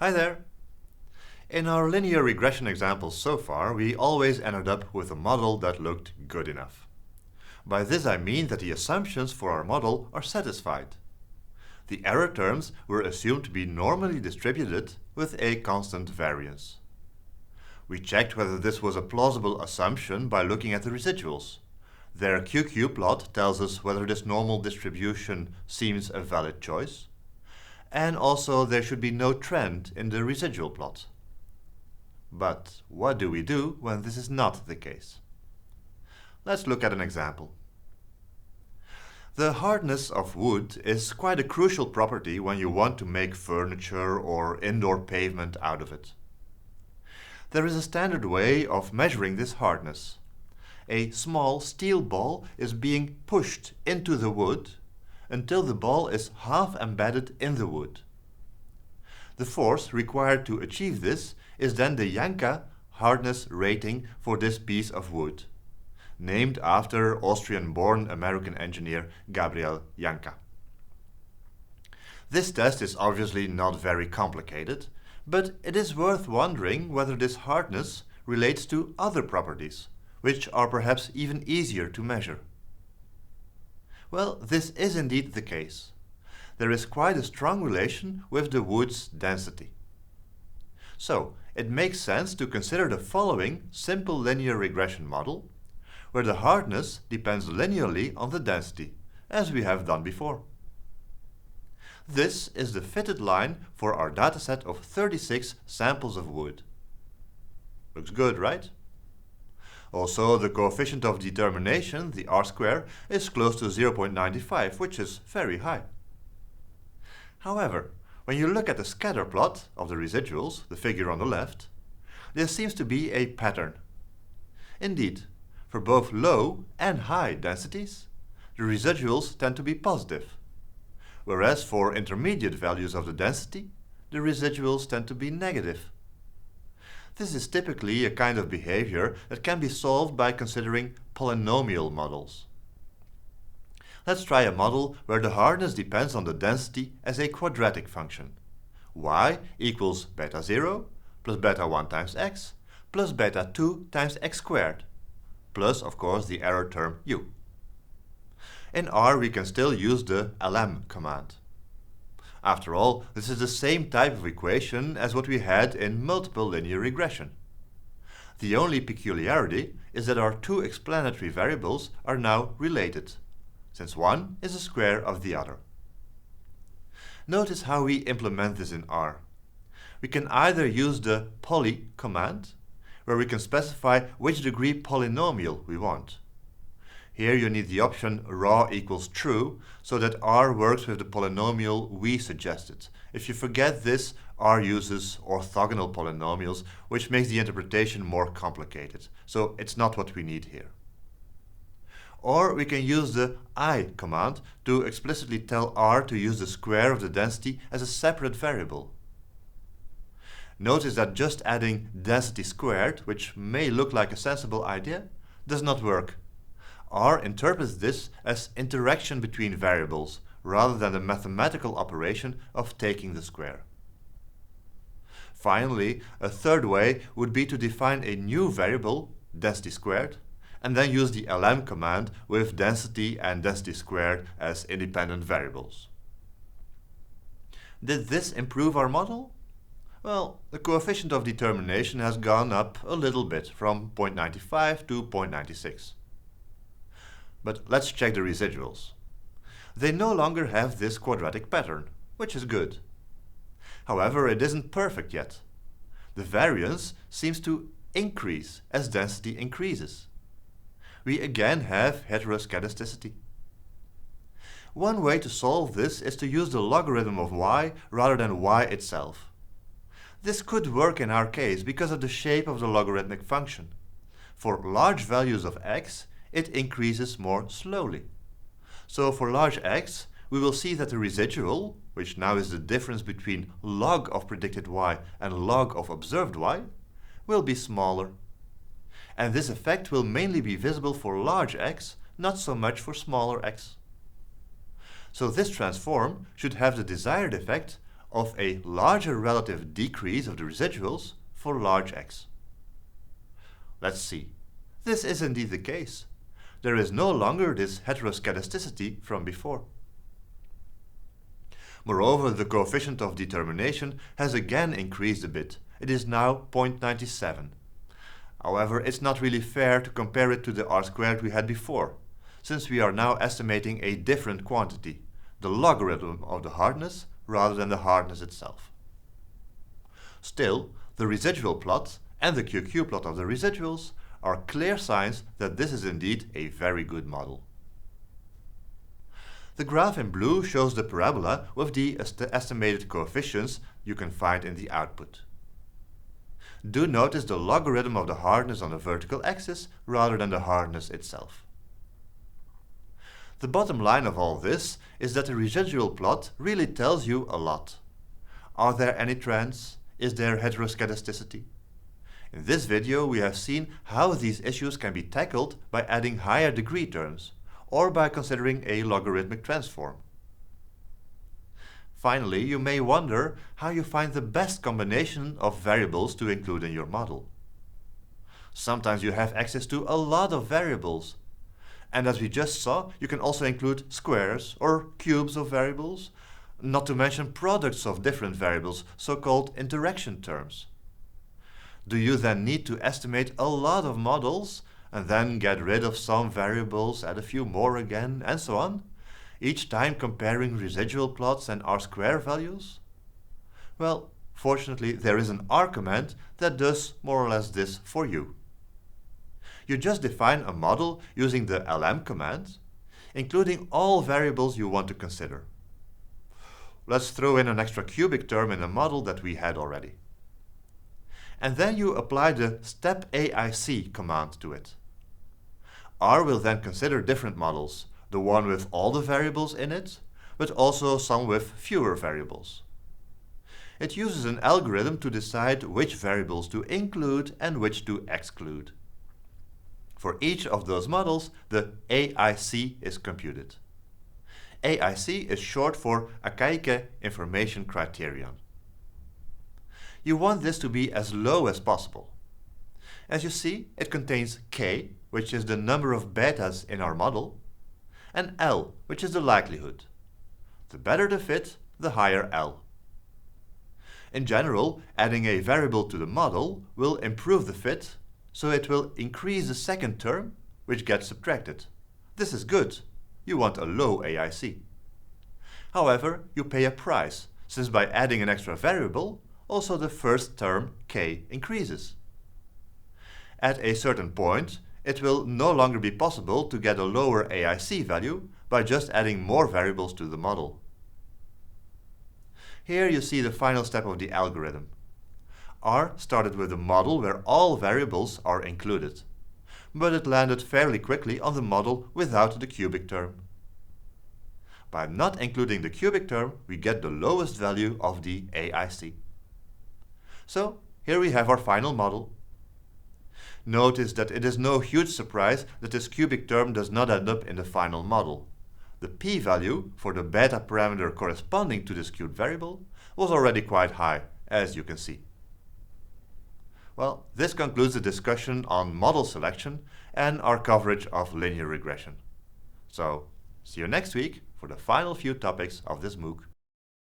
Hi there! In our linear regression examples so far, we always ended up with a model that looked good enough. By this I mean that the assumptions for our model are satisfied. The error terms were assumed to be normally distributed with a constant variance. We checked whether this was a plausible assumption by looking at the residuals. Their QQ plot tells us whether this normal distribution seems a valid choice. And also there should be no trend in the residual plot. But what do we do when this is not the case? Let's look at an example. The hardness of wood is quite a crucial property when you want to make furniture or indoor pavement out of it. There is a standard way of measuring this hardness. A small steel ball is being pushed into the wood until the ball is half embedded in the wood. The force required to achieve this is then the Janka hardness rating for this piece of wood, named after Austrian-born American engineer Gabriel Janka. This test is obviously not very complicated, but it is worth wondering whether this hardness relates to other properties, which are perhaps even easier to measure. Well, this is indeed the case. There is quite a strong relation with the wood's density. So, it makes sense to consider the following simple linear regression model, where the hardness depends linearly on the density, as we have done before. This is the fitted line for our dataset of 36 samples of wood. Looks good, right? Also, the coefficient of determination, the R-square, is close to 0.95, which is very high. However, when you look at the scatter plot of the residuals, the figure on the left, there seems to be a pattern. Indeed, for both low and high densities, the residuals tend to be positive, whereas for intermediate values of the density, the residuals tend to be negative. This is typically a kind of behavior that can be solved by considering polynomial models. Let's try a model where the hardness depends on the density as a quadratic function. Y equals beta 0 plus beta 1 times x plus beta 2 times x squared, plus of course the error term u. In R we can still use the lm command. After all, this is the same type of equation as what we had in multiple linear regression. The only peculiarity is that our two explanatory variables are now related, since one is the square of the other. Notice how we implement this in R. We can either use the poly command, where we can specify which degree polynomial we want. Here you need the option raw equals true, so that R works with the polynomial we suggested. If you forget this, R uses orthogonal polynomials, which makes the interpretation more complicated. So it's not what we need here. Or we can use the I command to explicitly tell R to use the square of the density as a separate variable. Notice that just adding density squared, which may look like a sensible idea, does not work. R interprets this as interaction between variables, rather than the mathematical operation of taking the square. Finally, a third way would be to define a new variable, density squared, and then use the lm command with density and density squared as independent variables. Did this improve our model? Well, the coefficient of determination has gone up a little bit, from 0.95 to 0.96. But let's check the residuals. They no longer have this quadratic pattern, which is good. However, it isn't perfect yet. The variance seems to increase as density increases. We again have heteroscedasticity. One way to solve this is to use the logarithm of y rather than y itself. This could work in our case because of the shape of the logarithmic function. For large values of x, it increases more slowly. So for large x, we will see that the residual, which now is the difference between log of predicted y and log of observed y, will be smaller. And this effect will mainly be visible for large x, not so much for smaller x. So this transform should have the desired effect of a larger relative decrease of the residuals for large x. Let's see. This is indeed the case. There is no longer this heteroscedasticity from before. Moreover, the coefficient of determination has again increased a bit. It is now 0.97. However, it's not really fair to compare it to the r² we had before, since we are now estimating a different quantity, the logarithm of the hardness rather than the hardness itself. Still, the residual plot and the QQ plot of the residuals are clear signs that this is indeed a very good model. The graph in blue shows the parabola with the estimated coefficients you can find in the output. Do notice the logarithm of the hardness on the vertical axis rather than the hardness itself. The bottom line of all this is that the residual plot really tells you a lot. Are there any trends? Is there heteroscedasticity? In this video we have seen how these issues can be tackled by adding higher degree terms, or by considering a logarithmic transform. Finally, you may wonder how you find the best combination of variables to include in your model. Sometimes you have access to a lot of variables. And as we just saw, you can also include squares or cubes of variables, not to mention products of different variables, so-called interaction terms. Do you then need to estimate a lot of models and then get rid of some variables, add a few more again, and so on, each time comparing residual plots and r² values? Well, fortunately there is an R command that does more or less this for you. You just define a model using the lm command, including all variables you want to consider. Let's throw in an extra cubic term in a model that we had already. And then you apply the step AIC command to it. R will then consider different models, the one with all the variables in it, but also some with fewer variables. It uses an algorithm to decide which variables to include and which to exclude. For each of those models, the AIC is computed. AIC is short for Akaike Information Criterion. You want this to be as low as possible. As you see, it contains K, which is the number of betas in our model, and L, which is the likelihood. The better the fit, the higher L. In general, adding a variable to the model will improve the fit, so it will increase the second term, which gets subtracted. This is good. You want a low AIC. However, you pay a price, since by adding an extra variable, also the first term K increases. At a certain point, it will no longer be possible to get a lower AIC value by just adding more variables to the model. Here you see the final step of the algorithm. R started with a model where all variables are included, but it landed fairly quickly on the model without the cubic term. By not including the cubic term, we get the lowest value of the AIC. So here we have our final model. Notice that it is no huge surprise that this cubic term does not end up in the final model. The p-value for the beta parameter corresponding to this cubed variable was already quite high, as you can see. Well, this concludes the discussion on model selection and our coverage of linear regression. So, see you next week for the final few topics of this MOOC.